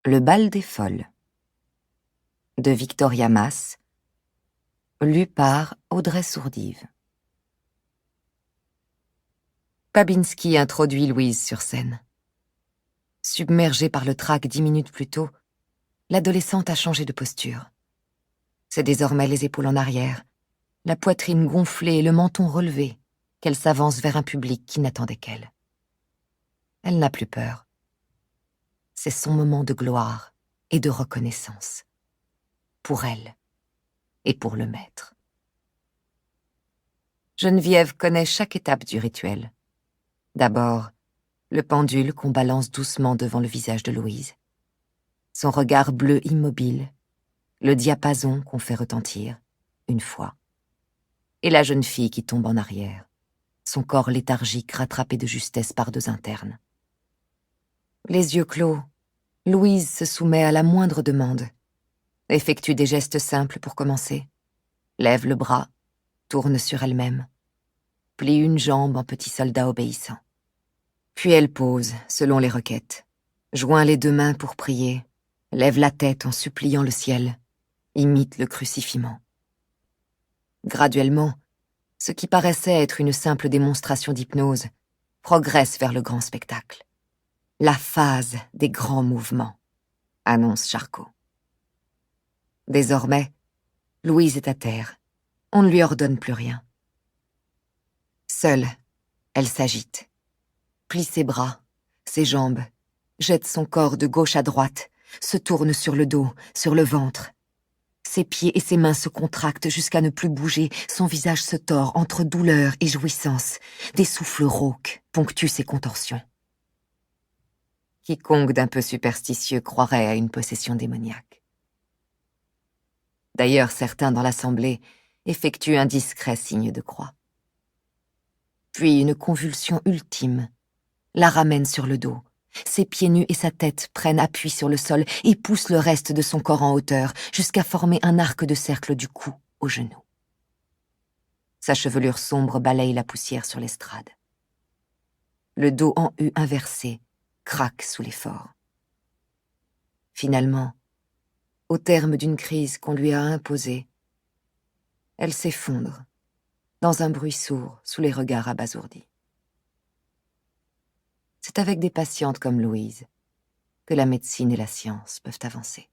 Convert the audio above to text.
Le bal des folles de Victoria Mass, lu par Audrey Sourdive. Babinski introduit Louise sur scène. Submergée par le trac 10 minutes plus tôt, l'adolescente a changé de posture. C'est désormais les épaules en arrière, la poitrine gonflée et le menton relevé qu'elle s'avance vers un public qui n'attendait qu'elle. Elle n'a plus peur. C'est son moment de gloire et de reconnaissance. Pour elle et pour le maître. Geneviève connaît chaque étape du rituel. D'abord, le pendule qu'on balance doucement devant le visage de Louise. Son regard bleu immobile, le diapason qu'on fait retentir, une fois. Et la jeune fille qui tombe en arrière, son corps léthargique rattrapé de justesse par 2 internes. Les yeux clos, Louise se soumet à la moindre demande, effectue des gestes simples pour commencer, lève le bras, tourne sur elle-même, plie une jambe en petit soldat obéissant. Puis elle pose, selon les requêtes, joint les 2 mains pour prier, lève la tête en suppliant le ciel, imite le crucifiement. Graduellement, ce qui paraissait être une simple démonstration d'hypnose progresse vers le grand spectacle. La phase des grands mouvements, annonce Charcot. Désormais, Louise est à terre. On ne lui ordonne plus rien. Seule, elle s'agite, plie ses bras, ses jambes, jette son corps de gauche à droite, se tourne sur le dos, sur le ventre. Ses pieds et ses mains se contractent jusqu'à ne plus bouger, son visage se tord entre douleur et jouissance. Des souffles rauques ponctuent ses contorsions. Quiconque d'un peu superstitieux croirait à une possession démoniaque. D'ailleurs, certains dans l'assemblée effectuent un discret signe de croix. Puis une convulsion ultime la ramène sur le dos. Ses pieds nus et sa tête prennent appui sur le sol et poussent le reste de son corps en hauteur jusqu'à former un arc de cercle du cou au genou. Sa chevelure sombre balaye la poussière sur l'estrade. Le dos en U inversé craque sous l'effort. Finalement, au terme d'une crise qu'on lui a imposée, elle s'effondre dans un bruit sourd sous les regards abasourdis. C'est avec des patientes comme Louise que la médecine et la science peuvent avancer.